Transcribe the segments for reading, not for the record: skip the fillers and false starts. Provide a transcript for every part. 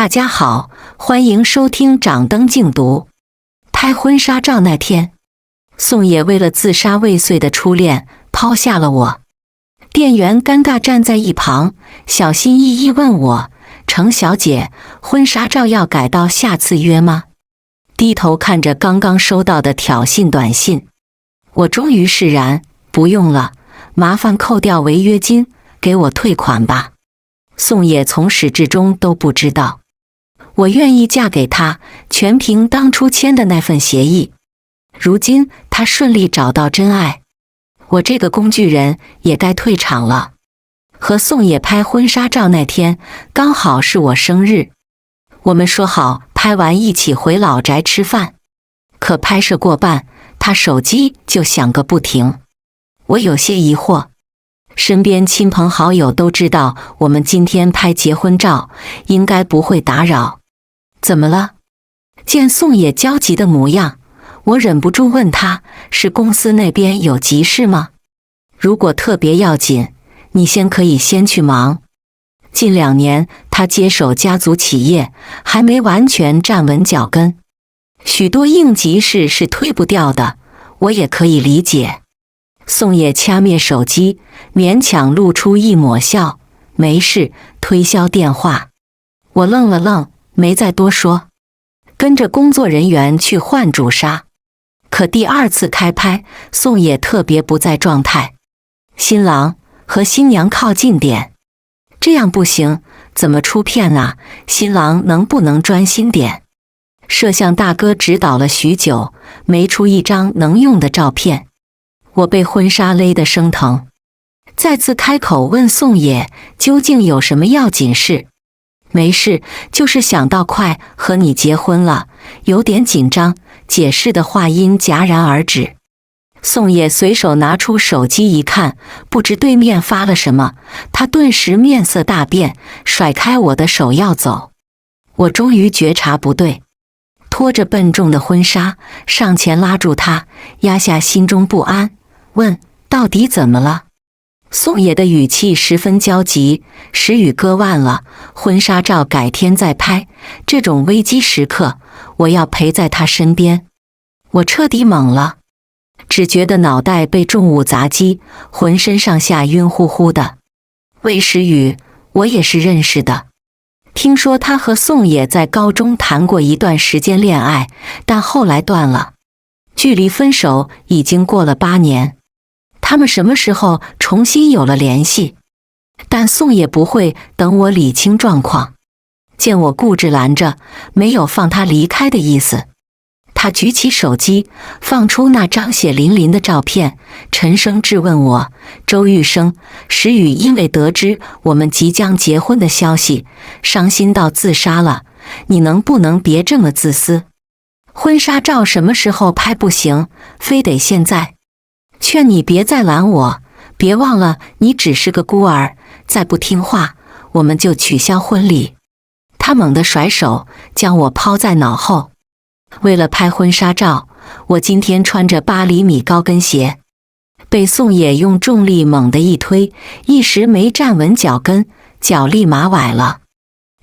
大家好，欢迎收听掌灯静读。拍婚纱照那天，宋野为了自杀未遂的初恋抛下了我。店员尴尬站在一旁，小心翼翼问我：程小姐，婚纱照要改到下次约吗？低头看着刚刚收到的挑衅短信，我终于释然，不用了，麻烦扣掉违约金，给我退款吧。宋野从始至终都不知道，我愿意嫁给他，全凭当初签的那份协议。如今他顺利找到真爱，我这个工具人也该退场了。和宋野拍婚纱照那天，刚好是我生日，我们说好拍完一起回老宅吃饭。可拍摄过半，他手机就响个不停。我有些疑惑，身边亲朋好友都知道我们今天拍结婚照，应该不会打扰。怎么了？见宋野焦急的模样，我忍不住问他，是公司那边有急事吗？如果特别要紧，你可以先去忙。近2年他接手家族企业，还没完全站稳脚跟，许多应急事是推不掉的，我也可以理解。宋野掐灭手机，勉强露出一抹笑，没事，推销电话。我愣了愣，没再多说，跟着工作人员去换主纱。可第2次开拍，宋野特别不在状态。新郎和新娘靠近点，这样不行，怎么出片啊？新郎能不能专心点？摄像大哥指导了许久，没出一张能用的照片。我被婚纱勒得生疼，再次开口问宋野究竟有什么要紧事。没事，就是想到快和你结婚了，有点紧张，解释的话音戛然而止。宋野随手拿出手机一看，不知对面发了什么，他顿时面色大变，甩开我的手要走。我终于觉察不对，拖着笨重的婚纱上前拉住他，压下心中不安，问到底怎么了？宋野的语气十分焦急，时雨割腕了，婚纱照改天再拍，这种危机时刻我要陪在他身边。我彻底懵了，只觉得脑袋被重物砸击，浑身上下晕乎乎的。魏时雨我也是认识的，听说他和宋野在高中谈过一段时间恋爱，但后来断了，距离分手已经过了8年。他们什么时候重新有了联系？但宋野不会等我理清状况，见我固执拦着，没有放他离开的意思。他举起手机，放出那张血淋淋的照片，沉声质问我：周玉生，时雨因为得知我们即将结婚的消息，伤心到自杀了，你能不能别这么自私？婚纱照什么时候拍不行，非得现在？劝你别再拦我，别忘了你只是个孤儿，再不听话，我们就取消婚礼。他猛地甩手，将我抛在脑后。为了拍婚纱照，我今天穿着8厘米高跟鞋，被宋野用重力猛地一推，一时没站稳脚跟，脚立马崴了。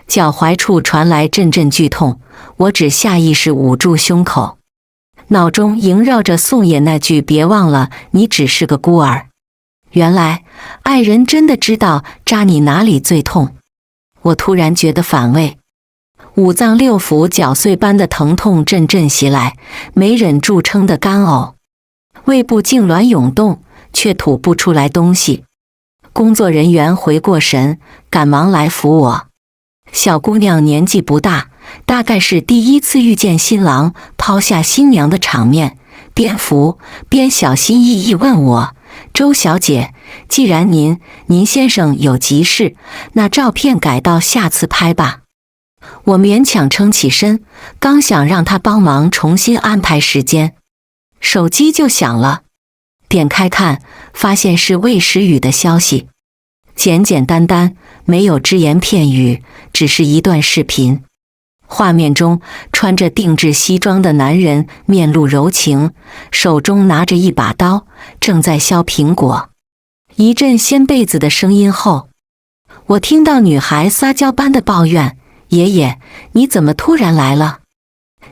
脚踝处传来阵阵剧痛，我只下意识捂住胸口，脑中萦绕着宋野那句别忘了你只是个孤儿。原来爱人真的知道扎你哪里最痛。我突然觉得反胃，5脏6腑绞碎般的疼痛阵阵袭来，没忍住撑得干呕，胃部痉挛涌动，却吐不出来东西。工作人员回过神，赶忙来扶我。小姑娘年纪不大，大概是第1次遇见新郎抛下新娘的场面，边扶边小心翼翼问我：周小姐，既然您先生有急事，那照片改到下次拍吧。我勉强撑起身，刚想让他帮忙重新安排时间，手机就响了，点开看，发现是魏时雨的消息，简简单单，没有只言片语，只是一段视频。画面中穿着定制西装的男人面露柔情，手中拿着一把刀，正在削苹果。一阵掀被子的声音后，我听到女孩撒娇般的抱怨：爷爷，你怎么突然来了？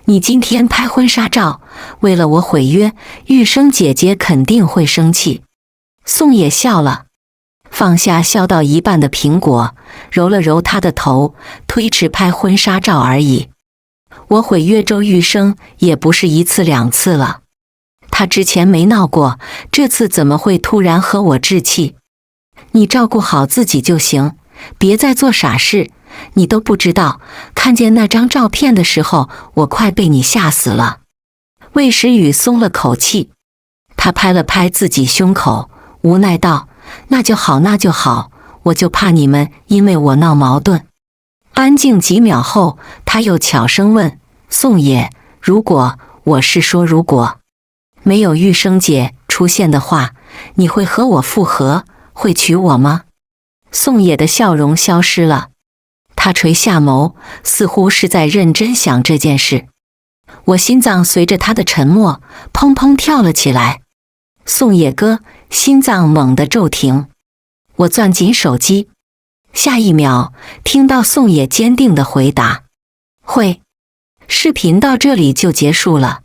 你今天拍婚纱照，为了我毁约，玉生姐姐肯定会生气。宋野笑了，放下削到一半的苹果，揉了揉他的头，推迟拍婚纱照而已。我毁约周玉生也不是一次两次了，他之前没闹过，这次怎么会突然和我置气？你照顾好自己就行，别再做傻事。你都不知道，看见那张照片的时候，我快被你吓死了。魏时雨松了口气，他拍了拍自己胸口，无奈道：那就好，那就好，我就怕你们因为我闹矛盾。安静几秒后，他又悄声问：宋野，如果，我是说如果没有玉生姐出现的话，你会和我复合，会娶我吗？宋野的笑容消失了，他垂下眸，似乎是在认真想这件事。我心脏随着他的沉默砰砰跳了起来。宋野哥，心脏猛地骤停。我攥紧手机，下一秒听到宋野坚定的回答：会。视频到这里就结束了，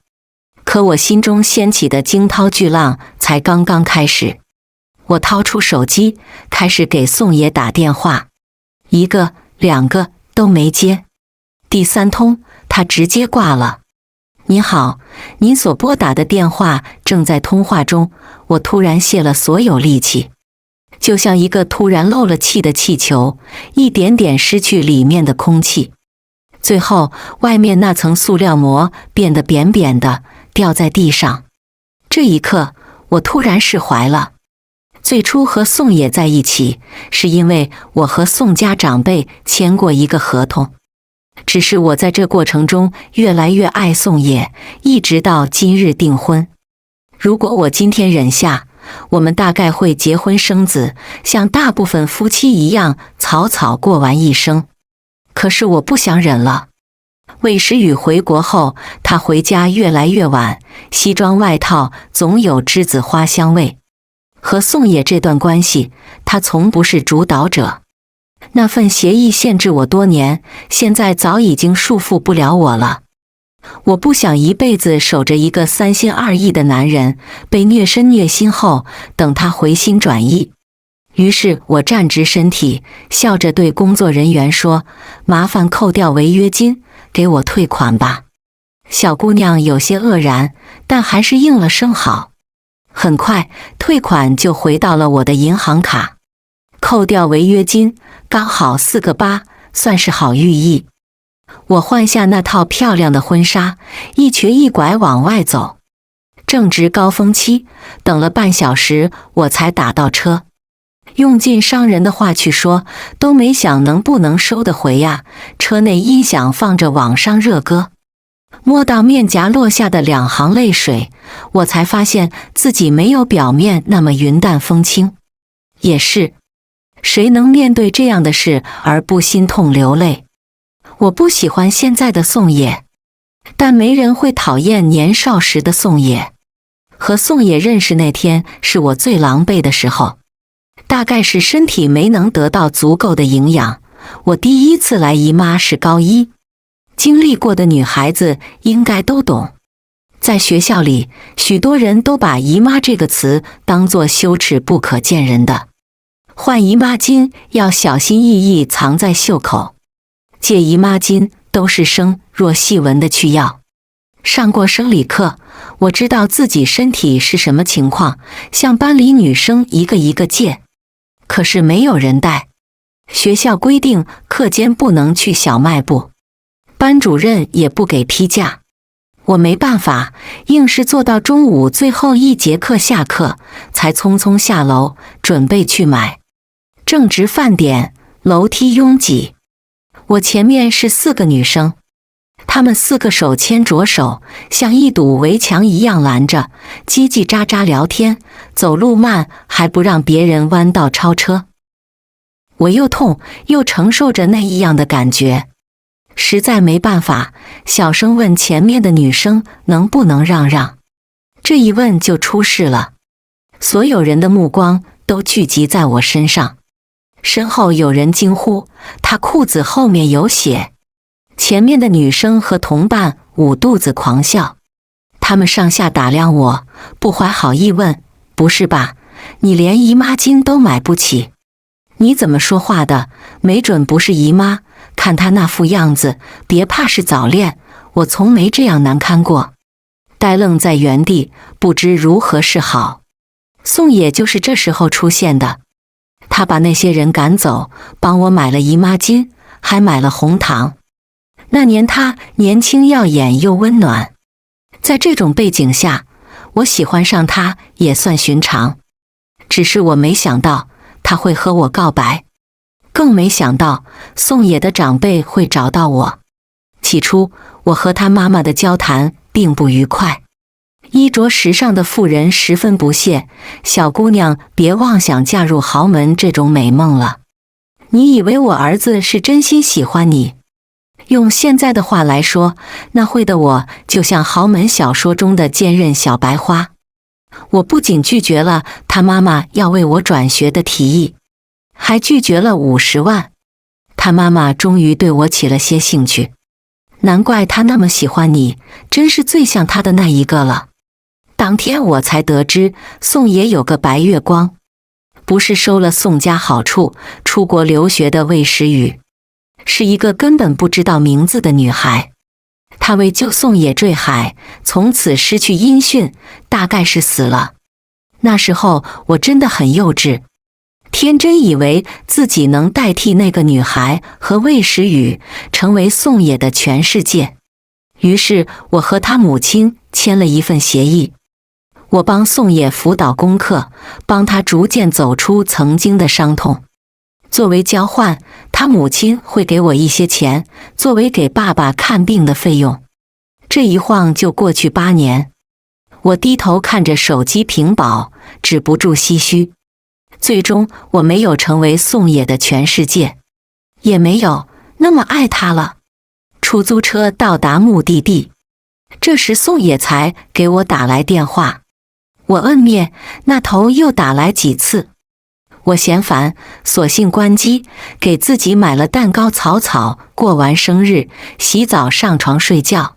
可我心中掀起的惊涛巨浪才刚刚开始。我掏出手机，开始给宋野打电话，一个、两个都没接。第三通，他直接挂了。您好，您所拨打的电话正在通话中。我突然泄了所有力气，就像一个突然漏了气的气球，一点点失去里面的空气，最后外面那层塑料膜变得扁扁的，掉在地上。这一刻，我突然释怀了。最初和宋野在一起，是因为我和宋家长辈签过一个合同。只是我在这过程中越来越爱宋野，一直到今日订婚。如果我今天忍下，我们大概会结婚生子，像大部分夫妻一样草草过完一生。可是我不想忍了。魏时雨回国后，他回家越来越晚，西装外套总有栀子花香味。和宋野这段关系，他从不是主导者。那份协议限制我多年，现在早已经束缚不了我了。我不想一辈子守着一个三心二意的男人，被虐身虐心后，等他回心转意。于是我站直身体，笑着对工作人员说：麻烦扣掉违约金，给我退款吧。小姑娘有些愕然，但还是应了声好。很快，退款就回到了我的银行卡。扣掉违约金，刚好4个8，算是好寓意。我换下那套漂亮的婚纱，一瘸一拐往外走。正值高峰期，等了半小时我才打到车。用尽商人的话去说，都没想能不能收得回呀。车内音响放着网上热歌，摸到面颊落下的2行泪水，我才发现自己没有表面那么云淡风轻。也是，谁能面对这样的事而不心痛流泪？我不喜欢现在的宋野，但没人会讨厌年少时的宋野。和宋野认识那天是我最狼狈的时候，大概是身体没能得到足够的营养。我第一次来姨妈是高1，经历过的女孩子应该都懂。在学校里，许多人都把姨妈这个词当作羞耻不可见人的。换姨妈巾要小心翼翼藏在袖口，借姨妈巾都是生若细纹的去药。上过生理课，我知道自己身体是什么情况，向班里女生一个一个借。可是没有人带，学校规定课间不能去小卖部，班主任也不给批假。我没办法，硬是做到中午最后1节课下课，才匆匆下楼准备去买。正值饭点，楼梯拥挤，我前面是4个女生，她们4个手牵着手，像一堵围墙一样拦着，叽叽喳喳聊天，走路慢还不让别人弯道超车。我又痛又承受着那异样的感觉，实在没办法，小声问前面的女生能不能让让。这一问就出事了，所有人的目光都聚集在我身上。身后有人惊呼：他裤子后面有血！前面的女生和同伴捂肚子狂笑，他们上下打量我，不怀好意问：“不是吧？你连姨妈巾都买不起？你怎么说话的？没准不是姨妈，看她那副样子，别怕是早恋。我从没这样难堪过。”呆愣在原地，不知如何是好。宋野就是这时候出现的，他把那些人赶走，帮我买了姨妈巾，还买了红糖。那年他年轻耀眼又温暖，在这种背景下，我喜欢上他也算寻常。只是我没想到他会和我告白，更没想到宋野的长辈会找到我。起初，我和他妈妈的交谈并不愉快。衣着时尚的妇人十分不屑：“小姑娘，别妄想嫁入豪门这种美梦了。你以为我儿子是真心喜欢你？”用现在的话来说，那会的我就像豪门小说中的坚韧小白花。我不仅拒绝了他妈妈要为我转学的提议，还拒绝了50万。他妈妈终于对我起了些兴趣，难怪他那么喜欢你，真是最像他的那一个了。当天我才得知，宋野有个白月光，不是收了宋家好处出国留学的魏时雨，是一个根本不知道名字的女孩。她为救宋野坠海，从此失去音讯，大概是死了。那时候我真的很幼稚，天真以为自己能代替那个女孩和魏时雨，成为宋野的全世界。于是我和他母亲签了一份协议，我帮宋野辅导功课，帮他逐渐走出曾经的伤痛。作为交换，他母亲会给我一些钱，作为给爸爸看病的费用。这一晃就过去8年，我低头看着手机屏保，止不住唏嘘。最终，我没有成为宋野的全世界，也没有那么爱他了。出租车到达目的地，这时宋野才给我打来电话。我摁灭，那头又打来几次。我嫌烦，索性关机，给自己买了蛋糕，草草过完生日，洗澡上床睡觉。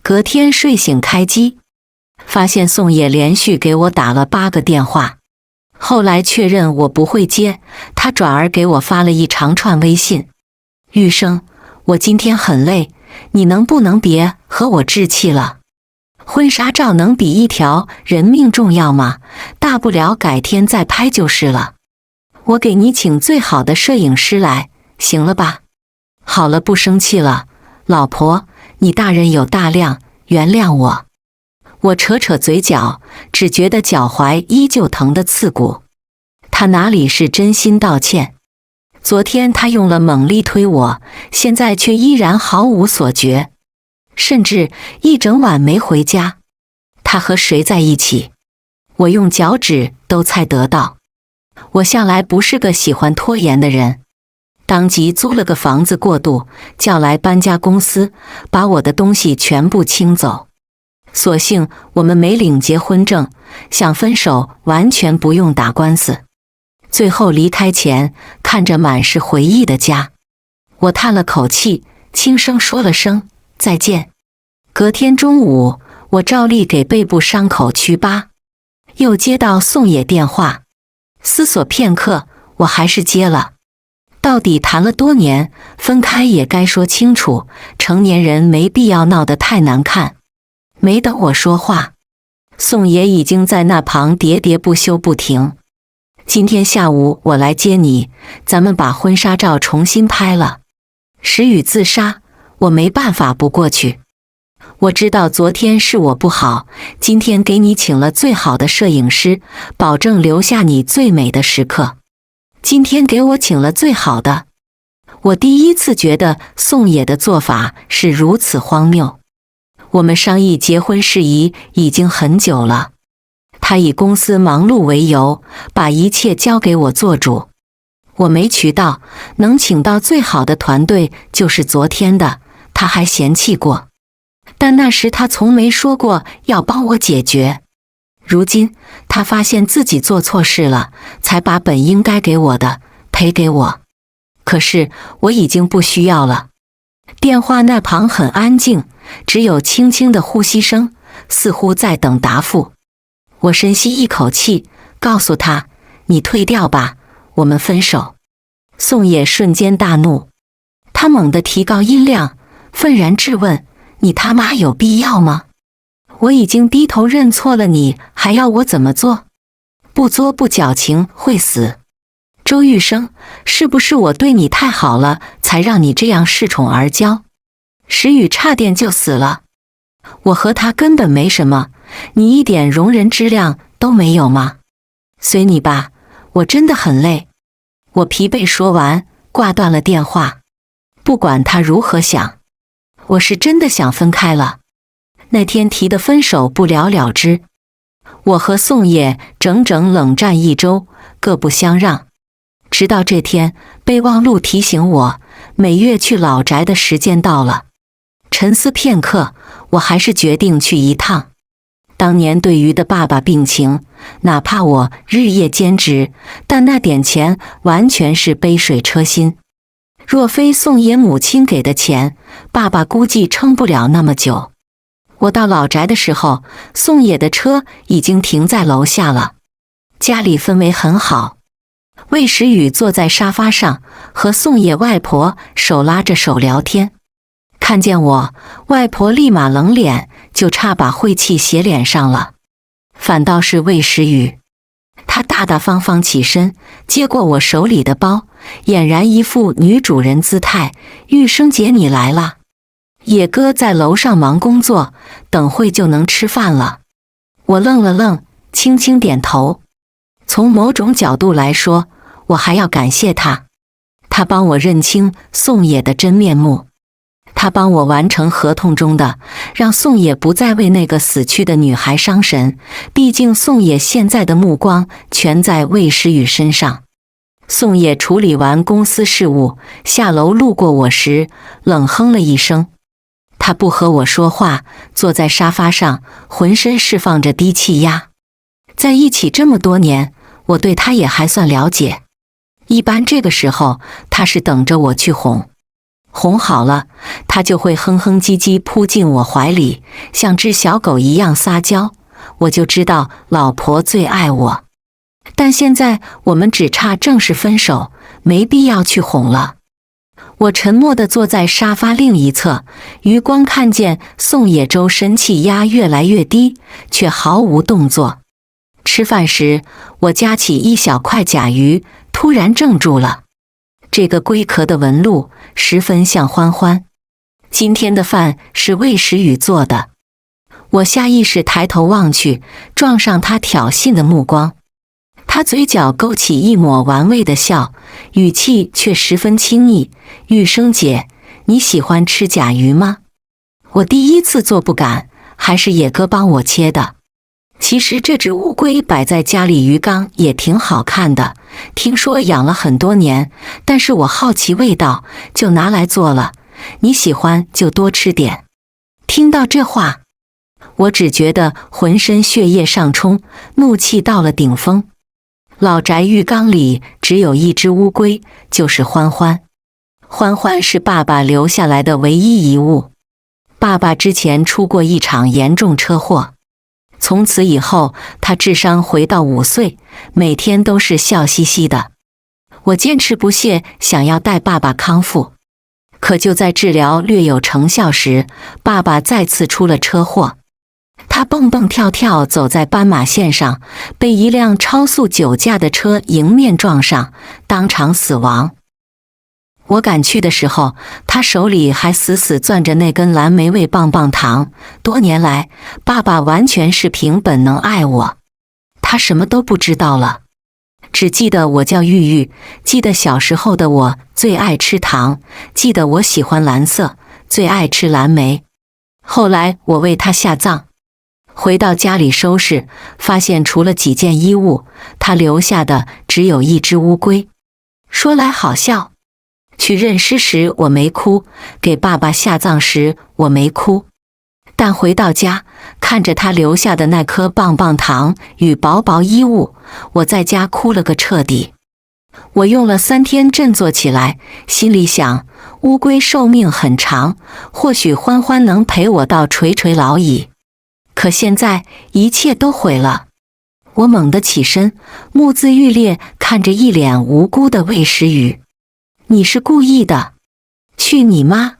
隔天睡醒开机，发现宋野连续给我打了8个电话。后来确认我不会接，他转而给我发了一长串微信：“玉生，我今天很累，你能不能别和我置气了？婚纱照能比一条人命重要吗？大不了改天再拍就是了。我给你请最好的摄影师来，行了吧？好了，不生气了，老婆，你大人有大量，原谅我。”我扯扯嘴角，只觉得脚踝依旧疼得刺骨。他哪里是真心道歉？昨天他用了猛力推我，现在却依然毫无所觉，甚至一整晚没回家。他和谁在一起？我用脚趾都猜得到。我向来不是个喜欢拖延的人，当即租了个房子过渡，叫来搬家公司，把我的东西全部清走。所幸我们没领结婚证，想分手完全不用打官司。最后离开前，看着满是回忆的家，我叹了口气，轻声说了声再见。隔天中午，我照例给背部伤口祛疤，又接到宋野电话，思索片刻，我还是接了。到底谈了多年，分开也该说清楚，成年人没必要闹得太难看。没等我说话，宋野已经在那旁喋喋不休不停。今天下午我来接你，咱们把婚纱照重新拍了。时雨自杀，我没办法不过去。我知道昨天是我不好，今天给你请了最好的摄影师，保证留下你最美的时刻。今天给我请了最好的。我第一次觉得宋野的做法是如此荒谬。我们商议结婚事宜已经很久了，他以公司忙碌为由，把一切交给我做主。我没渠道，能请到最好的团队就是昨天的，他还嫌弃过。但那时他从没说过要帮我解决。如今他发现自己做错事了，才把本应该给我的赔给我。可是我已经不需要了。电话那旁很安静，只有轻轻的呼吸声，似乎在等答复。我深吸一口气，告诉他：“你退掉吧，我们分手。”宋野瞬间大怒，他猛地提高音量，愤然质问：“你他妈有必要吗？我已经低头认错了，你还要我怎么做？不作不矫情会死。周玉生，是不是我对你太好了，才让你这样恃宠而骄？石宇差点就死了，我和他根本没什么，你一点容人之量都没有吗？随你吧，我真的很累。”我疲惫说完，挂断了电话。不管他如何想，我是真的想分开了。那天提的分手不了了之，我和宋野整整冷战1周，各不相让。直到这天，备忘录提醒我，每月去老宅的时间到了。沉思片刻，我还是决定去一趟。当年对于的爸爸病情，哪怕我日夜兼职，但那点钱完全是杯水车薪。若非宋野母亲给的钱，爸爸估计撑不了那么久。我到老宅的时候，宋野的车已经停在楼下了。家里氛围很好，魏时雨坐在沙发上，和宋野外婆手拉着手聊天。看见我，外婆立马冷脸，就差把晦气写脸上了。反倒是魏时雨，她大大方方起身，接过我手里的包，俨然一副女主人姿态：“玉生姐你来了。野哥在楼上忙工作，等会就能吃饭了。”我愣了愣，轻轻点头。从某种角度来说，我还要感谢他，他帮我认清宋野的真面目。他帮我完成合同中的，让宋野不再为那个死去的女孩伤神。毕竟宋野现在的目光全在魏时雨身上。宋野处理完公司事务，下楼路过我时，冷哼了一声。他不和我说话，坐在沙发上，浑身释放着低气压。在一起这么多年，我对他也还算了解。一般这个时候，他是等着我去哄。哄好了，他就会哼哼唧唧扑进我怀里，像只小狗一样撒娇。我就知道老婆最爱我。但现在我们只差正式分手，没必要去哄了。我沉默地坐在沙发另一侧，余光看见宋野周身气压越来越低，却毫无动作。吃饭时，我夹起一小块甲鱼，突然怔住了。这个龟壳的纹路十分像欢欢。今天的饭是魏时雨做的。我下意识抬头望去，撞上他挑衅的目光。他嘴角勾起一抹玩味的笑，语气却十分亲昵：“玉生姐，你喜欢吃甲鱼吗？”我第一次做不敢，还是野哥帮我切的。其实这只乌龟摆在家里鱼缸也挺好看的，听说养了很多年，但是我好奇味道，就拿来做了。你喜欢就多吃点。听到这话，我只觉得浑身血液上冲，怒气到了顶峰。老宅浴缸里只有一只乌龟，就是欢欢。欢欢是爸爸留下来的唯一遗物。爸爸之前出过一场严重车祸，从此以后他智商回到5岁，每天都是笑嘻嘻的。我坚持不懈想要带爸爸康复，可就在治疗略有成效时，爸爸再次出了车祸。他蹦蹦跳跳走在斑马线上，被一辆超速酒驾的车迎面撞上，当场死亡。我赶去的时候，他手里还死死攥着那根蓝莓味棒棒糖。多年来，爸爸完全是凭本能爱我，他什么都不知道了，只记得我叫玉玉，记得小时候的我最爱吃糖，记得我喜欢蓝色，最爱吃蓝莓。后来我为他下葬，回到家里收拾，发现除了几件衣物，他留下的只有一只乌龟。说来好笑，去认尸时我没哭，给爸爸下葬时我没哭，但回到家看着他留下的那颗棒棒糖与薄薄衣物，我在家哭了个彻底。我用了3天振作起来，心里想，乌龟寿命很长，或许欢欢能陪我到垂垂老矣。可现在一切都毁了。我猛地起身，目眦欲裂，看着一脸无辜的魏时雨。你是故意的？去你妈！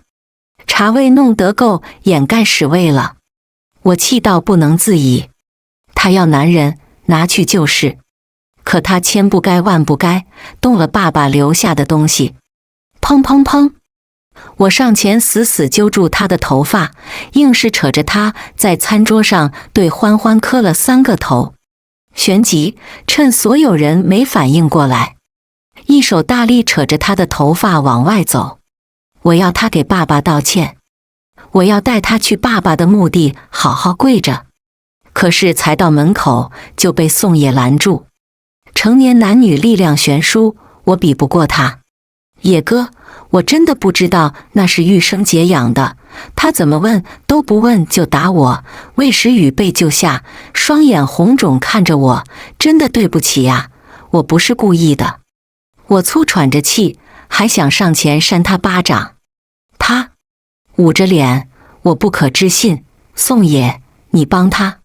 茶味弄得够掩盖屎味了。我气到不能自已。他要男人，拿去就是。可他千不该万不该，动了爸爸留下的东西。砰砰砰！我上前死死揪住他的头发，硬是扯着他在餐桌上对欢欢磕了3个头。旋即趁所有人没反应过来，一手大力扯着他的头发往外走。我要他给爸爸道歉，我要带他去爸爸的墓地好好跪着。可是才到门口就被宋野拦住。成年男女力量悬殊，我比不过他。野哥，我真的不知道那是玉生姐养的，他怎么问都不问就打我。魏时雨被救下，双眼红肿看着我，真的对不起呀，我不是故意的。我粗喘着气，还想上前扇他巴掌。他捂着脸，我不可置信，宋野，你帮他。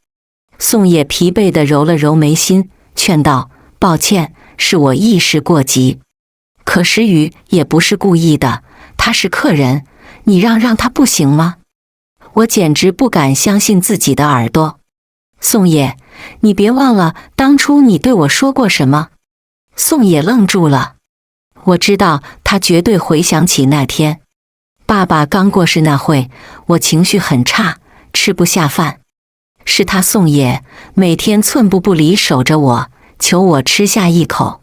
宋野疲惫地揉了揉眉心，劝道：抱歉，是我一时过急。可时雨也不是故意的，他是客人，你让他不行吗？我简直不敢相信自己的耳朵。宋野，你别忘了当初你对我说过什么。宋野愣住了。我知道他绝对回想起那天，爸爸刚过世那会，我情绪很差，吃不下饭。是他宋野每天寸步不离守着我，求我吃下一口，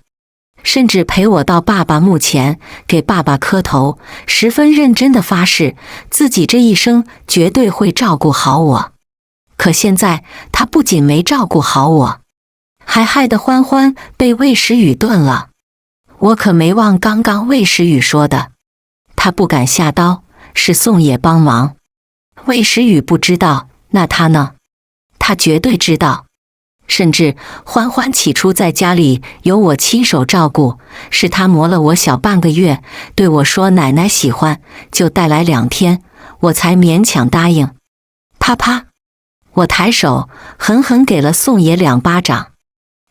甚至陪我到爸爸墓前给爸爸磕头，十分认真地发誓自己这一生绝对会照顾好我。可现在他不仅没照顾好我，还害得欢欢被魏时雨炖了。我可没忘刚刚魏时雨说的，他不敢下刀，是宋野帮忙。魏时雨不知道，那他呢？他绝对知道。甚至欢欢起初在家里由我亲手照顾，是他磨了我小半个月，对我说奶奶喜欢就带来2天，我才勉强答应。啪啪，我抬手狠狠给了宋野2巴掌。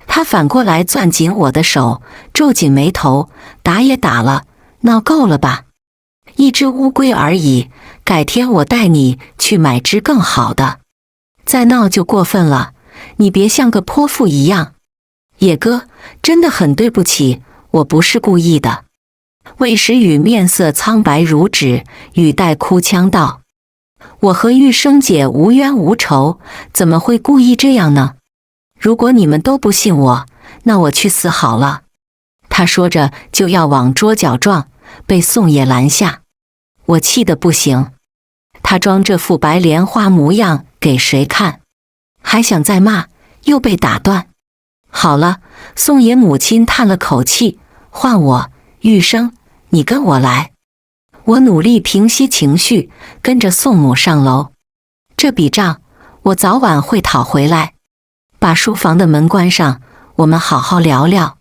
他反过来攥紧我的手，皱紧眉头，打也打了，闹够了吧？一只乌龟而已，改天我带你去买只更好的。再闹就过分了，你别像个泼妇一样。野哥，真的很对不起，我不是故意的。魏时雨面色苍白如纸，语带哭腔道：我和玉生姐无冤无仇，怎么会故意这样呢？如果你们都不信我，那我去死好了。他说着就要往桌角撞，被宋野拦下。我气得不行，他装这副白莲花模样给谁看？还想再骂，又被打断。好了，宋野母亲叹了口气，换我，玉生，你跟我来。我努力平息情绪，跟着宋母上楼。这笔账我早晚会讨回来。把书房的门关上，我们好好聊聊。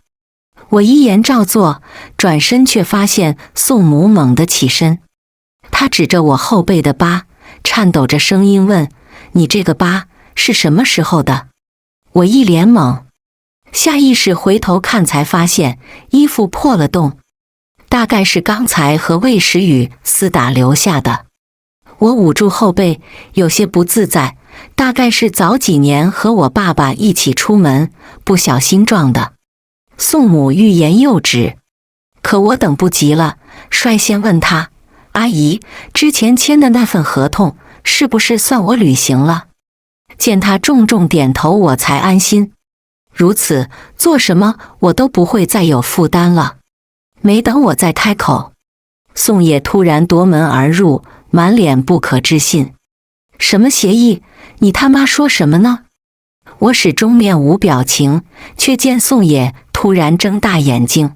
我依言照做，转身却发现宋母猛地起身。她指着我后背的疤，颤抖着声音问：你这个疤是什么时候的？我一脸懵，下意识回头看，才发现衣服破了洞，大概是刚才和魏时雨厮打留下的。我捂住后背，有些不自在，大概是早几年和我爸爸一起出门，不小心撞的。宋母欲言又止，可我等不及了，率先问他：阿姨，之前签的那份合同是不是算我履行了？见他重重点头，我才安心。如此，做什么我都不会再有负担了。没等我再开口，宋野突然夺门而入，满脸不可置信。什么协议？你他妈说什么呢？我始终面无表情，却见宋野突然睁大眼睛。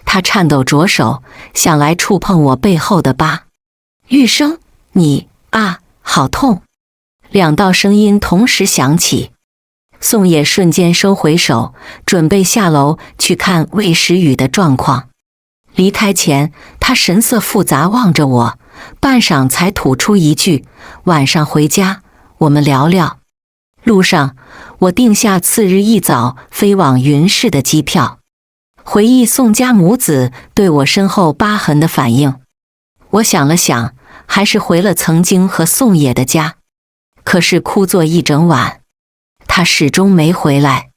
他颤抖着手想来触碰我背后的疤。玉生，你啊，好痛！2道声音同时响起。宋野瞬间收回手，准备下楼去看魏时雨的状况。离开前，他神色复杂望着我，半晌才吐出一句：“晚上回家，我们聊聊。”路上，我订下次日一早飞往云市的机票。回忆宋家母子对我身后疤痕的反应，我想了想，还是回了曾经和宋野的家。可是哭坐一整晚，他始终没回来。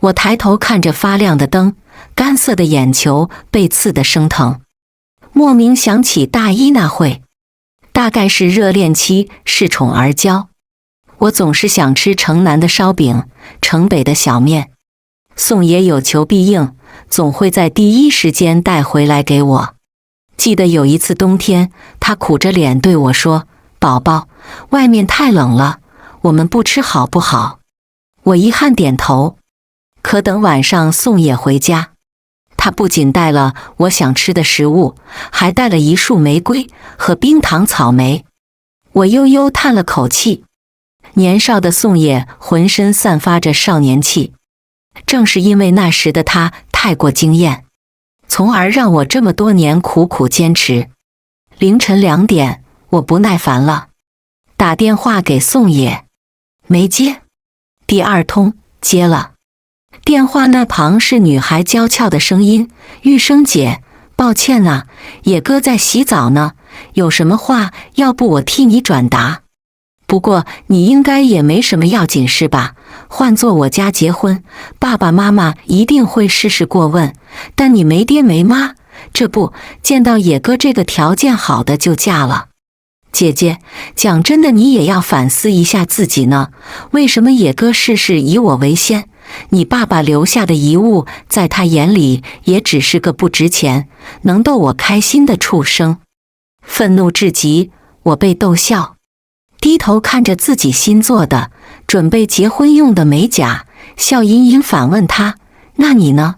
我抬头看着发亮的灯，干涩的眼球被刺得生疼。莫名想起大一那会，大概是热恋期恃宠而骄，我总是想吃城南的烧饼，城北的小面。宋野有求必应，总会在第一时间带回来给我。记得有一次冬天，他苦着脸对我说：“宝宝，外面太冷了，我们不吃好不好？”我遗憾点头。可等晚上宋野回家，他不仅带了我想吃的食物，还带了一束玫瑰和冰糖草莓。我悠悠叹了口气。年少的宋野浑身散发着少年气，正是因为那时的他太过惊艳，从而让我这么多年苦苦坚持。凌晨2点，我不耐烦了，打电话给宋野，没接。第2通接了，电话那旁是女孩娇俏的声音：“玉生姐，抱歉啊，野哥在洗澡呢，有什么话要不我替你转达。不过你应该也没什么要紧事吧？换做我家结婚，爸爸妈妈一定会事事过问，但你没爹没妈，这不见到野哥这个条件好的就嫁了。姐姐，讲真的，你也要反思一下自己呢。为什么野哥事事以我为先？你爸爸留下的遗物，在他眼里也只是个不值钱、能逗我开心的畜生。”愤怒至极，我被逗笑，低头看着自己新做的、准备结婚用的美甲，笑吟吟反问他：“那你呢？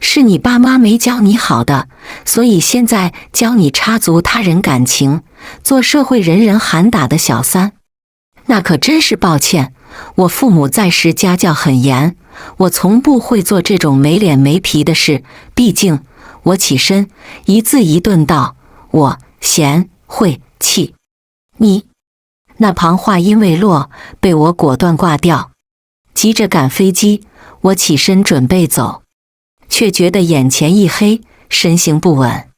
是你爸妈没教你好的，所以现在教你插足他人感情，做社会人人喊打的小三？那可真是抱歉，我父母在时家教很严，我从不会做这种没脸没皮的事。毕竟……”我起身，一字一顿道：“我嫌晦气。”你……那旁话音未落，被我果断挂掉。急着赶飞机，我起身准备走，却觉得眼前一黑，身形不稳。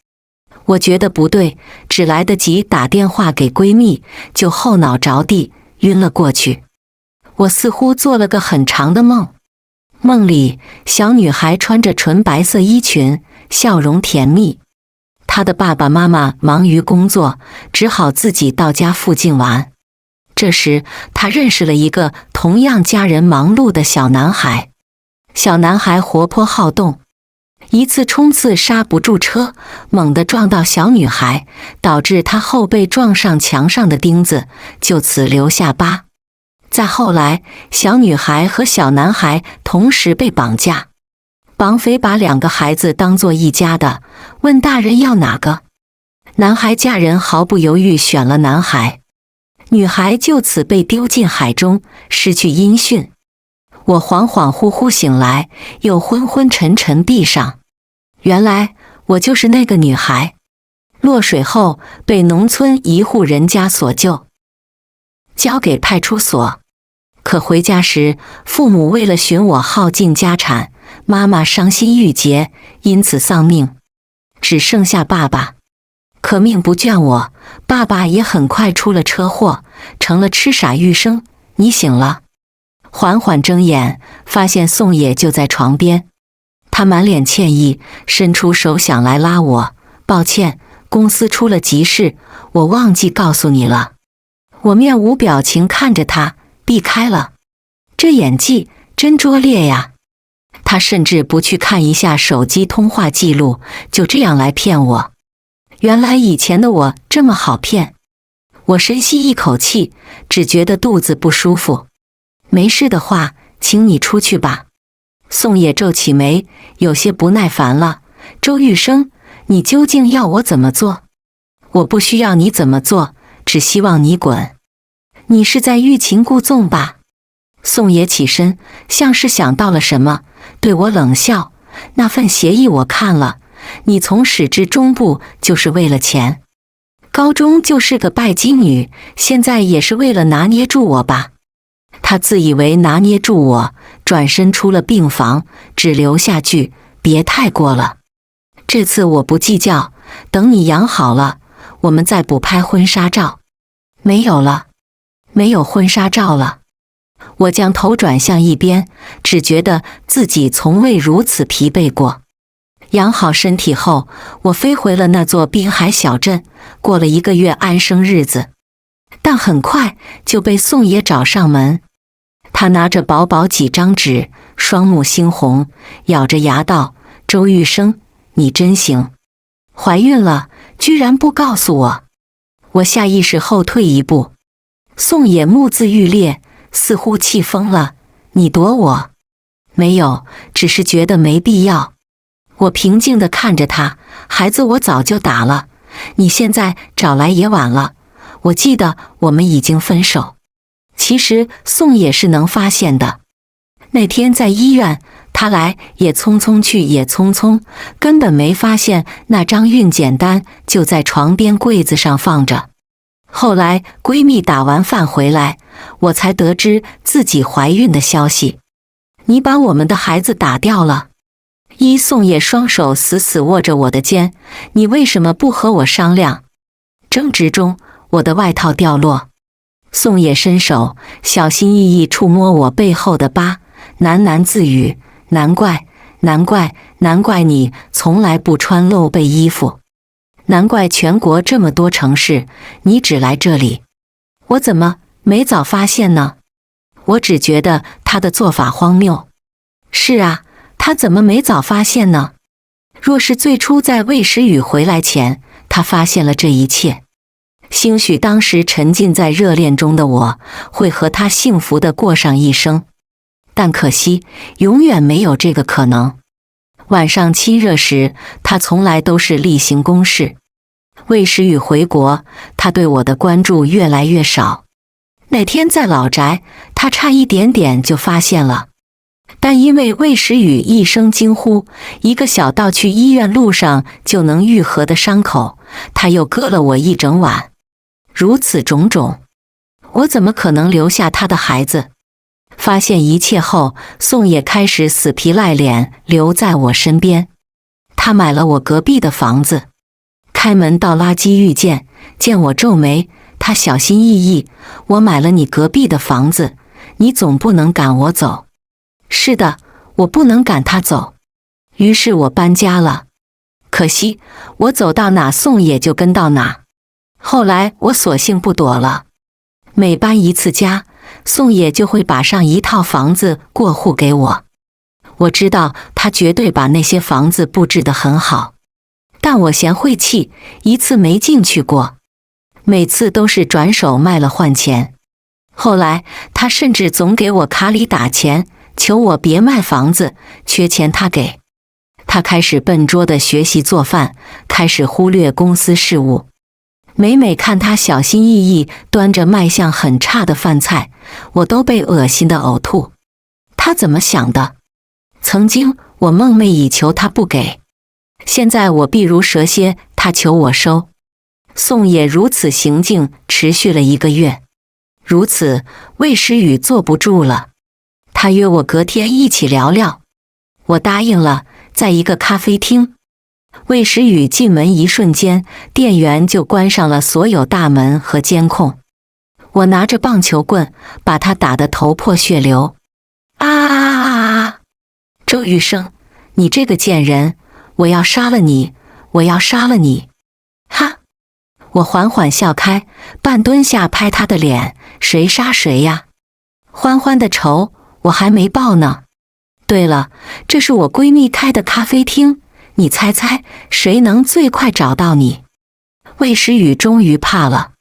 我觉得不对，只来得及打电话给闺蜜，就后脑着地晕了过去。我似乎做了个很长的梦，梦里小女孩穿着纯白色衣裙，笑容甜蜜。她的爸爸妈妈忙于工作，只好自己到家附近玩。这时她认识了一个同样家人忙碌的小男孩。小男孩活泼好动，一次冲刺刹不住车，猛地撞到小女孩，导致她后背撞上墙上的钉子，就此留下疤。再后来，小女孩和小男孩同时被绑架，绑匪把2个孩子当作一家的，问大人要哪个。男孩家人毫不犹豫选了男孩，女孩就此被丢进海中，失去音讯。我恍恍惚惚醒来，又昏昏沉沉地上。原来我就是那个女孩，落水后被农村一户人家所救，交给派出所。可回家时，父母为了寻我耗尽家产，妈妈伤心欲绝，因此丧命，只剩下爸爸。可命不眷我，爸爸也很快出了车祸，成了痴傻玉生。你醒了。缓缓睁眼，发现宋野就在床边，他满脸歉意，伸出手想来拉我。抱歉，公司出了急事，我忘记告诉你了。我面无表情看着他，避开了。这演技真拙劣呀！他甚至不去看一下手机通话记录，就这样来骗我。原来以前的我这么好骗。我深吸一口气，只觉得肚子不舒服。没事的话，请你出去吧。宋野皱起眉，有些不耐烦了。周玉生，你究竟要我怎么做？我不需要你怎么做，只希望你滚。你是在欲擒故纵吧？宋野起身，像是想到了什么，对我冷笑。那份协议我看了，你从始至终不就是为了钱？高中就是个拜金女，现在也是为了拿捏住我吧？他自以为拿捏住我，转身出了病房，只留下句别太过了。这次我不计较，等你养好了，我们再补拍婚纱照。没有了，没有婚纱照了。我将头转向一边，只觉得自己从未如此疲惫过。养好身体后，我飞回了那座滨海小镇，过了1个月安生日子。但很快就被宋爷找上门，他拿着薄薄几张纸，双目猩红，咬着牙道：“周玉生，你真行，怀孕了，居然不告诉我。”我下意识后退一步。宋野目眦欲裂，似乎气疯了：“你躲我？”“没有，只是觉得没必要。”我平静地看着他：“孩子我早就打了，你现在找来也晚了。我记得我们已经分手。”其实宋野是能发现的。那天在医院，他来也匆匆去也匆匆，根本没发现那张孕检单就在床边柜子上放着。后来闺蜜打完饭回来，我才得知自己怀孕的消息。“你把我们的孩子打掉了。”宋野双手死死握着我的肩：“你为什么不和我商量？”争执中，我的外套掉落。宋野伸手小心翼翼触摸我背后的疤，喃喃自语：“难怪，难怪，难怪你从来不穿露背衣服，难怪全国这么多城市，你只来这里。我怎么没早发现呢？”我只觉得他的做法荒谬。是啊，他怎么没早发现呢？若是最初在魏时雨回来前，他发现了这一切，兴许当时沉浸在热恋中的我会和他幸福地过上一生，但可惜永远没有这个可能。晚上亲热时，他从来都是例行公事。魏时雨回国，他对我的关注越来越少。那天在老宅，他差一点点就发现了，但因为魏时雨一声惊呼，一个小到去医院路上就能愈合的伤口，他又割了我一整晚。如此种种，我怎么可能留下他的孩子？发现一切后，宋野开始死皮赖脸留在我身边。他买了我隔壁的房子，开门到垃圾遇见，见我皱眉，他小心翼翼：“我买了你隔壁的房子，你总不能赶我走。”是的，我不能赶他走。于是我搬家了。可惜我走到哪，宋野就跟到哪。后来我索性不躲了，每搬一次家，宋野就会把上一套房子过户给我。我知道他绝对把那些房子布置得很好，但我嫌晦气，一次没进去过，每次都是转手卖了换钱。后来他甚至总给我卡里打钱，求我别卖房子，缺钱他给。他开始笨拙地学习做饭，开始忽略公司事务。每每看他小心翼翼端着卖相很差的饭菜，我都被恶心得呕吐。他怎么想的？曾经我梦寐以求他不给，现在我避如蛇蝎，他求我收。宋野如此行径持续了1个月，如此魏时雨坐不住了，他约我隔天一起聊聊。我答应了，在一个咖啡厅。魏时雨进门一瞬间，店员就关上了所有大门和监控。我拿着棒球棍把他打得头破血流。啊！周玉生，你这个贱人，我要杀了你，我要杀了你！哈！我缓缓笑开，半蹲下拍他的脸，谁杀谁呀？欢欢的仇我还没报呢。对了，这是我闺蜜开的咖啡厅，你猜猜谁能最快找到你？魏时雨终于怕了，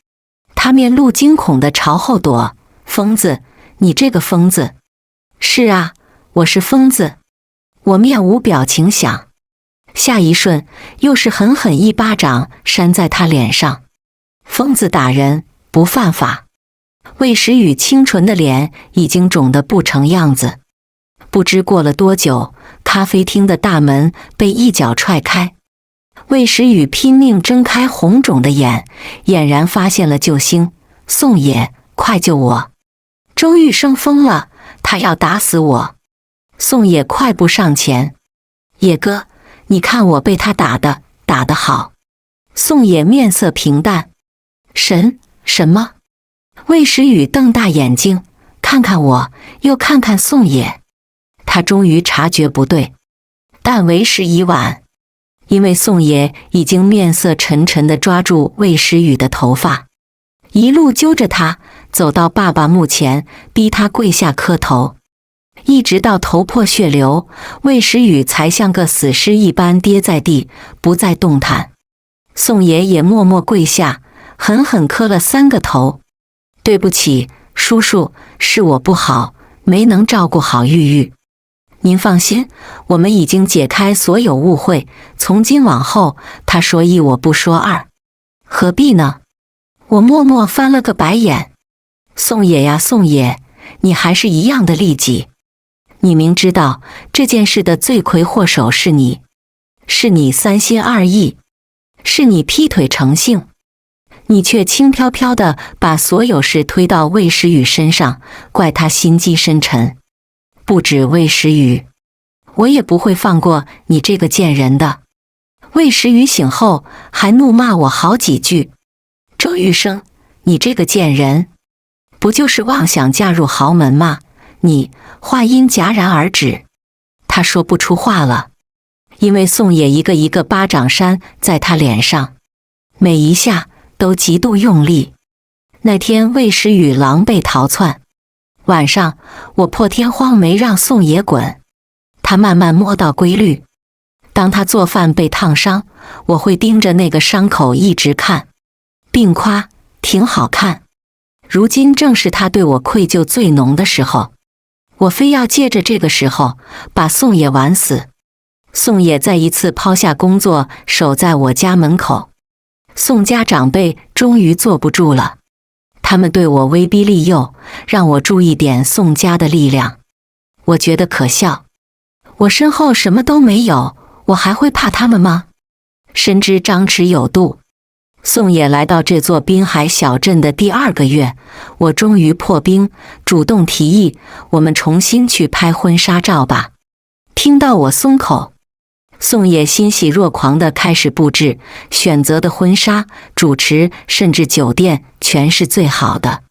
他面露惊恐地朝后躲。疯子，你这个疯子！是啊，我是疯子。我面无表情想，下一瞬又是狠狠一巴掌扇在他脸上。疯子打人不犯法。魏时雨清纯的脸已经肿得不成样子。不知过了多久，咖啡厅的大门被一脚踹开，魏时雨拼命睁开红肿的眼，俨然发现了救星。宋野，快救我！周玉生疯了，他要打死我！宋野快步上前，野哥，你看我被他打得好。宋野面色平淡，什么？魏时雨瞪大眼睛，看看我，又看看宋野。他终于察觉不对，但为时已晚，因为宋野已经面色沉沉地抓住魏时雨的头发，一路揪着他走到爸爸墓前，逼他跪下磕头，一直到头破血流，魏时雨才像个死尸一般跌在地，不再动弹。宋野也默默跪下，狠狠磕了3个头。对不起，叔叔，是我不好，没能照顾好玉玉。您放心，我们已经解开所有误会，从今往后，他说一我不说二。何必呢？我默默翻了个白眼。宋野呀宋野，你还是一样的利己。你明知道这件事的罪魁祸首是你，是你3心2意，是你劈腿成性，你却轻飘飘地把所有事推到魏时雨身上，怪他心机深沉。不止魏时雨，我也不会放过你这个贱人的。魏时雨醒后还怒骂我好几句。周玉生，你这个贱人，不就是妄想嫁入豪门吗？你……话音戛然而止，他说不出话了，因为宋野一个一个巴掌扇在他脸上，每一下都极度用力。那天魏时雨狼狈逃窜，晚上我破天荒没让宋野滚，他慢慢摸到规律。当他做饭被烫伤，我会盯着那个伤口一直看，并夸挺好看。如今正是他对我愧疚最浓的时候，我非要借着这个时候把宋野玩死。宋野再一次抛下工作，守在我家门口。宋家长辈终于坐不住了，他们对我威逼利诱，让我注意点宋家的力量。我觉得可笑，我身后什么都没有，我还会怕他们吗？深知张弛有度。宋野来到这座滨海小镇的第2个月，我终于破冰，主动提议我们重新去拍婚纱照吧。听到我松口，宋野欣喜若狂地开始布置，选择的婚纱、主持甚至酒店全是最好的。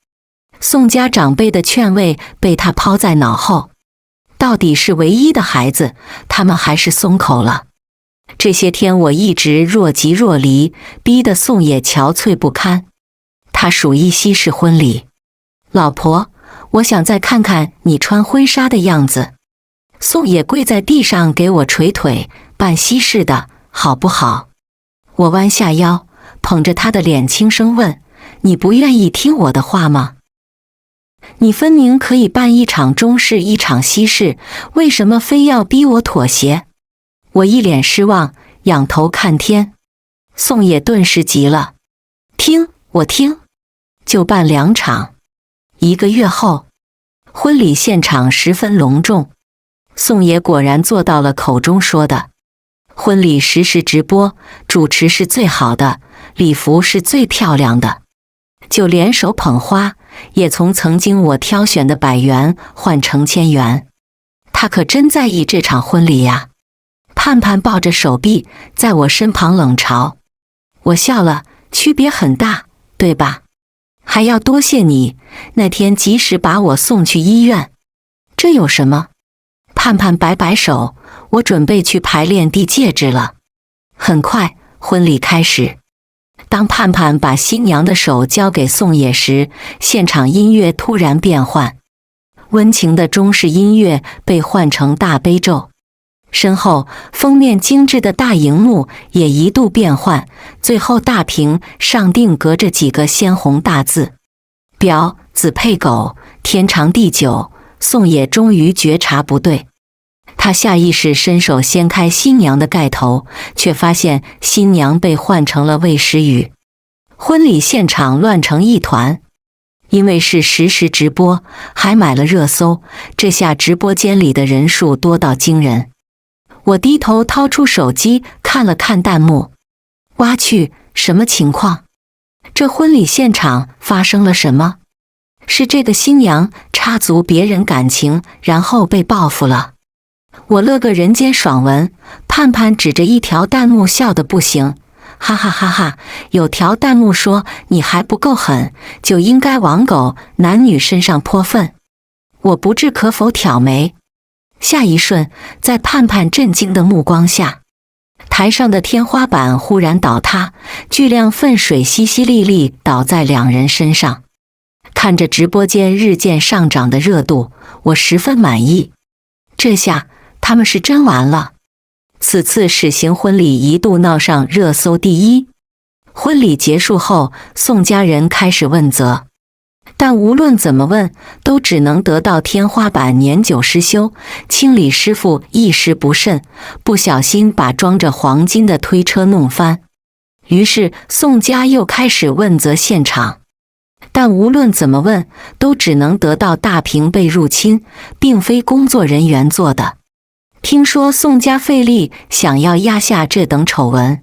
宋家长辈的劝慰被他抛在脑后，到底是唯一的孩子，他们还是松口了。这些天我一直若即若离，逼得宋野憔悴不堪。他属意西式婚礼，老婆，我想再看看你穿婚纱的样子。宋野跪在地上给我捶腿，办西式的好不好？我弯下腰，捧着他的脸轻声问，你不愿意听我的话吗？你分明可以办一场中式一场西式，为什么非要逼我妥协？我一脸失望，仰头看天。宋野顿时急了，听我听，就办2场。1个月后，婚礼现场十分隆重，宋野果然做到了口中说的，婚礼实时直播，主持是最好的，礼服是最漂亮的，就连手捧花也从曾经我挑选的100元换成1000元。他可真在意这场婚礼呀。盼盼抱着手臂在我身旁冷嘲，我笑了，区别很大，对吧？还要多谢你那天及时把我送去医院。这有什么？盼盼摆摆手，我准备去排练递戒指了。很快婚礼开始，当盼盼把新娘的手交给宋野时，现场音乐突然变换，温情的中式音乐被换成大悲咒。身后封面精致的大荧幕也一度变换，最后大屏上定格着几个鲜红大字：婊子配狗，天长地久。宋野终于觉察不对，他下意识伸手掀开新娘的盖头，却发现新娘被换成了魏时雨。婚礼现场乱成一团，因为是实时直播，还买了热搜，这下直播间里的人数多到惊人。我低头掏出手机看了看弹幕，挖去，什么情况？这婚礼现场发生了什么？是这个新娘插足别人感情，然后被报复了？我乐个人间爽文，盼盼指着一条弹幕笑得不行，哈哈哈哈！有条弹幕说你还不够狠，就应该往狗男女身上泼粪。我不置可否挑眉。下一瞬，在盼盼震惊的目光下，台上的天花板忽然倒塌，巨量粪水淅淅沥沥倒在两人身上。看着直播间日渐上涨的热度，我十分满意。这下他们是真完了。此次始行婚礼一度闹上热搜第一。婚礼结束后，宋家人开始问责，但无论怎么问，都只能得到天花板年久失修，清理师傅一时不慎，不小心把装着黄金的推车弄翻。于是宋家又开始问责现场，但无论怎么问，都只能得到大屏被入侵，并非工作人员做的。听说宋家费力想要压下这等丑闻，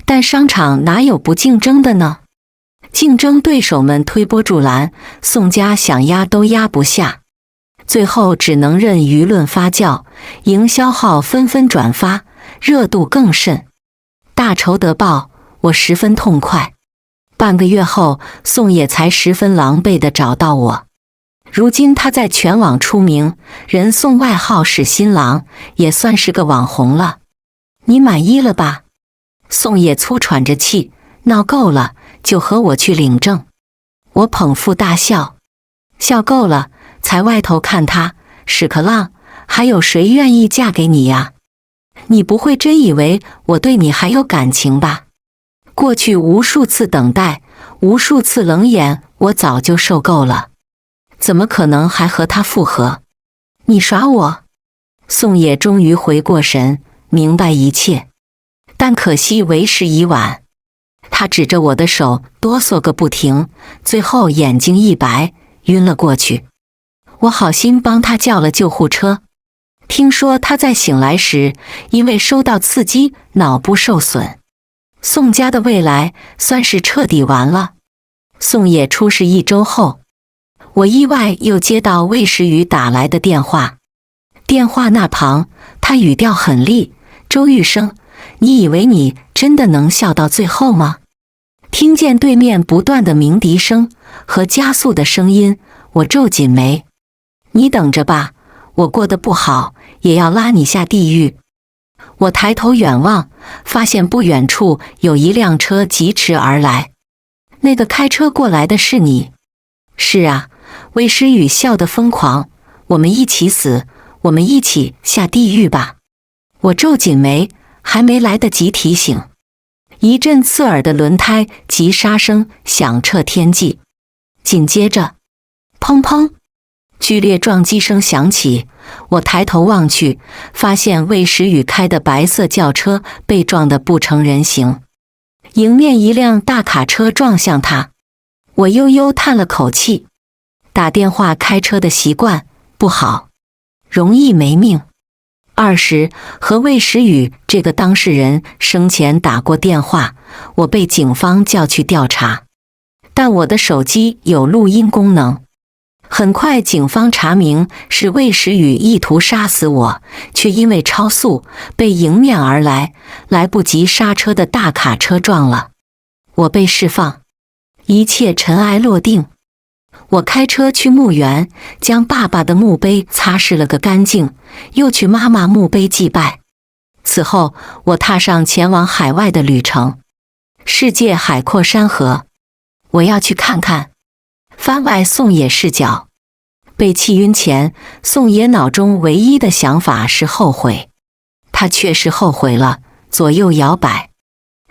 但商场哪有不竞争的呢？竞争对手们推波助澜，宋家想压都压不下，最后只能任舆论发酵，营销号纷纷转发，热度更甚。大仇得报，我十分痛快。半个月后，宋野才十分狼狈地找到我。如今他在全网出名，人送外号是新郎，也算是个网红了。你满意了吧？宋野粗喘着气，闹够了就和我去领证。我捧腹大笑，笑够了才歪头看他，屎壳郎，还有谁愿意嫁给你呀？你不会真以为我对你还有感情吧？过去无数次等待，无数次冷眼，我早就受够了，怎么可能还和他复合？你耍我？宋野终于回过神，明白一切，但可惜为时已晚。他指着我的手哆嗦个不停，最后眼睛一白，晕了过去。我好心帮他叫了救护车。听说他在醒来时因为受到刺激，脑部受损。宋家的未来算是彻底完了。宋野出事1周后，我意外又接到魏时雨打来的电话。电话那旁，他语调很厉：“周玉生，你以为你真的能笑到最后吗？”听见对面不断的鸣笛声和加速的声音，我皱紧眉：“你等着吧，我过得不好，也要拉你下地狱。”我抬头远望，发现不远处有一辆车疾驰而来。那个开车过来的是你？是啊，魏诗雨笑得疯狂。我们一起死，我们一起下地狱吧。我皱紧眉，还没来得及提醒，一阵刺耳的轮胎急刹声响彻天际，紧接着，砰砰，剧烈撞击声响起。我抬头望去，发现魏时雨开的白色轿车被撞得不成人形，迎面一辆大卡车撞向他。我悠悠叹了口气，打电话开车的习惯不好，容易没命。20和魏时雨这个当事人生前打过电话，我被警方叫去调查，但我的手机有录音功能。很快警方查明是魏时雨意图杀死我，却因为超速被迎面而来来不及刹车的大卡车撞了。我被释放，一切尘埃落定。我开车去墓园，将爸爸的墓碑擦拭了个干净，又去妈妈墓碑祭拜。此后我踏上前往海外的旅程。世界海阔山河，我要去看看。番外宋野视角。被气晕前，宋野脑中唯一的想法是后悔。他确实后悔了，左右摇摆。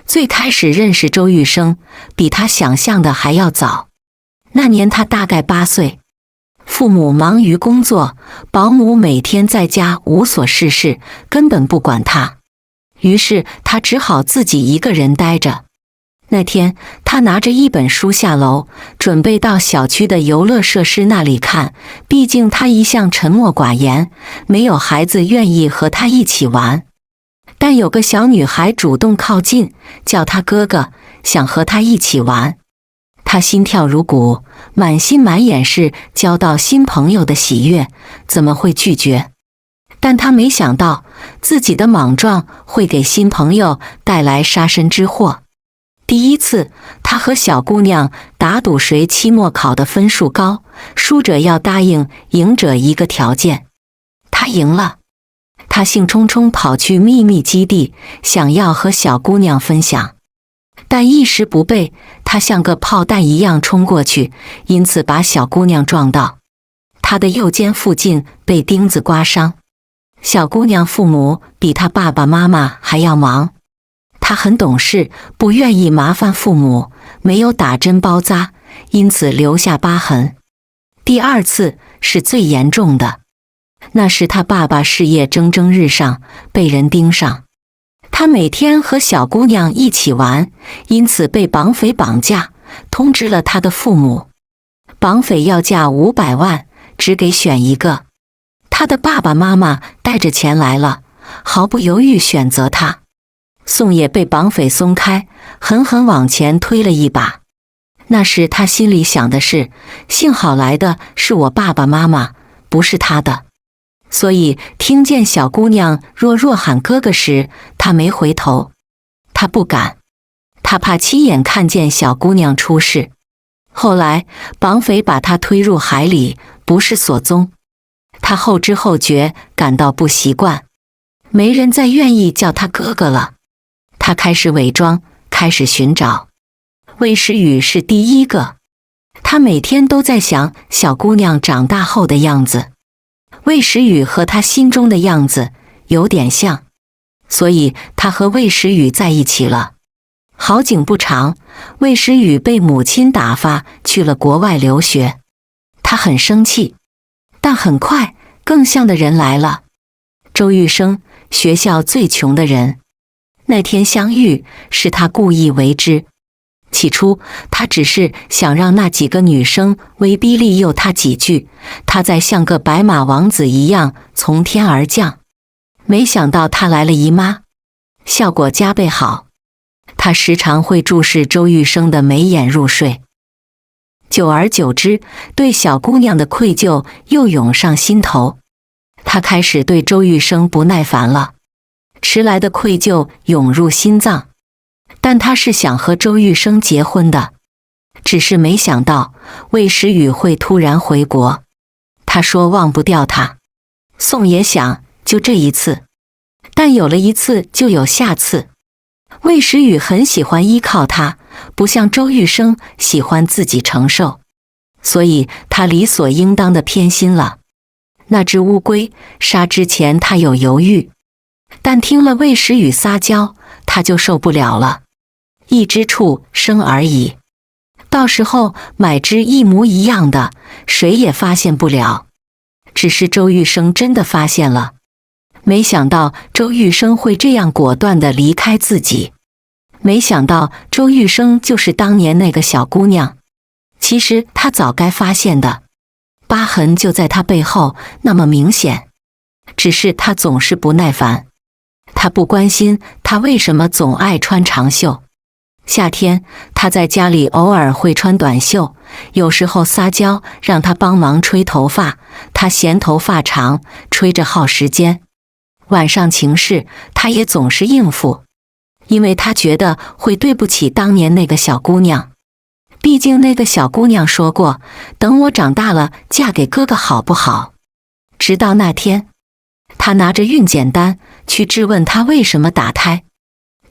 最开始认识周玉生，比他想象的还要早。那年他大概8岁，父母忙于工作，保姆每天在家无所事事，根本不管他。于是他只好自己一个人待着。那天，他拿着一本书下楼，准备到小区的游乐设施那里看。毕竟他一向沉默寡言，没有孩子愿意和他一起玩。但有个小女孩主动靠近，叫他哥哥，想和他一起玩。他心跳如鼓，满心满眼是交到新朋友的喜悦，怎么会拒绝？但他没想到自己的莽撞会给新朋友带来杀身之祸。第一次，他和小姑娘打赌谁期末考的分数高，输者要答应赢者一个条件。他赢了，他兴冲冲跑去秘密基地，想要和小姑娘分享。但一时不备，他像个炮弹一样冲过去，因此把小姑娘撞到，她的右肩附近被钉子刮伤。小姑娘父母比她爸爸妈妈还要忙，她很懂事，不愿意麻烦父母，没有打针包扎，因此留下疤痕。第二次是最严重的，那时他爸爸事业蒸蒸日上，被人盯上。他每天和小姑娘一起玩，因此被绑匪绑架，通知了他的父母。绑匪要价500万，只给选一个。他的爸爸妈妈带着钱来了，毫不犹豫选择他。宋野被绑匪松开，狠狠往前推了一把。那时他心里想的是，幸好来的是我爸爸妈妈，不是他的。所以听见小姑娘弱弱喊哥哥时，他没回头。他不敢，他怕亲眼看见小姑娘出事。后来绑匪把他推入海里，不是所踪。他后知后觉，感到不习惯，没人再愿意叫他哥哥了。他开始伪装，开始寻找。魏时雨是第一个，他每天都在想小姑娘长大后的样子。魏时雨和他心中的样子有点像，所以他和魏时雨在一起了。好景不长，魏时雨被母亲打发去了国外留学。他很生气，但很快更像的人来了。周玉生，学校最穷的人。那天相遇是他故意为之。起初他只是想让那几个女生威逼利诱他几句，他再像个白马王子一样从天而降。没想到他来了姨妈，效果加倍好。他时常会注视周玉生的眉眼入睡。久而久之，对小姑娘的愧疚又涌上心头。他开始对周玉生不耐烦了，迟来的愧疚涌入心脏。但他是想和周玉生结婚的，只是没想到魏时雨会突然回国。他说忘不掉他。宋也想就这一次，但有了一次就有下次。魏时雨很喜欢依靠他，不像周玉生喜欢自己承受，所以他理所应当的偏心了。那只乌龟杀之前他有犹豫，但听了魏时雨撒娇，他就受不了了。一只畜生而已，到时候买只一模一样的，谁也发现不了。只是周玉生真的发现了，没想到周玉生会这样果断地离开自己。没想到周玉生就是当年那个小姑娘。其实他早该发现的，疤痕就在他背后，那么明显。只是他总是不耐烦，他不关心他为什么总爱穿长袖。夏天他在家里偶尔会穿短袖，有时候撒娇让他帮忙吹头发，他嫌头发长，吹着耗时间。晚上情事他也总是应付，因为他觉得会对不起当年那个小姑娘。毕竟那个小姑娘说过，等我长大了嫁给哥哥好不好？直到那天，他拿着孕检单去质问他为什么打胎，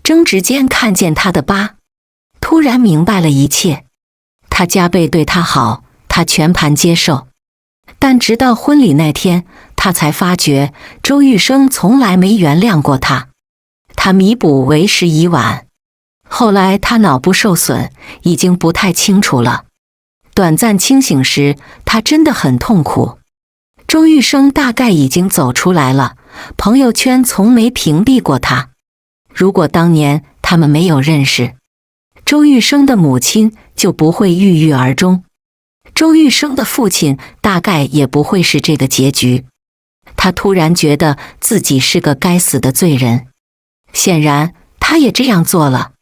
争执间看见他的疤，突然明白了一切。他加倍对他好，他全盘接受。但直到婚礼那天，他才发觉周玉生从来没原谅过他，他弥补为时已晚。后来他脑部受损，已经不太清楚了。短暂清醒时，他真的很痛苦。周玉生大概已经走出来了，朋友圈从没屏蔽过他。如果当年他们没有认识，周玉生的母亲就不会郁郁而终，周玉生的父亲大概也不会是这个结局。他突然觉得自己是个该死的罪人。显然，他也这样做了。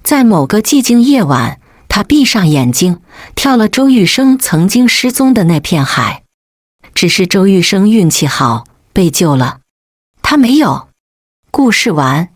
在某个寂静夜晚，他闭上眼睛，跳了周玉生曾经失踪的那片海。只是周玉生运气好，被救了。他没有。故事完。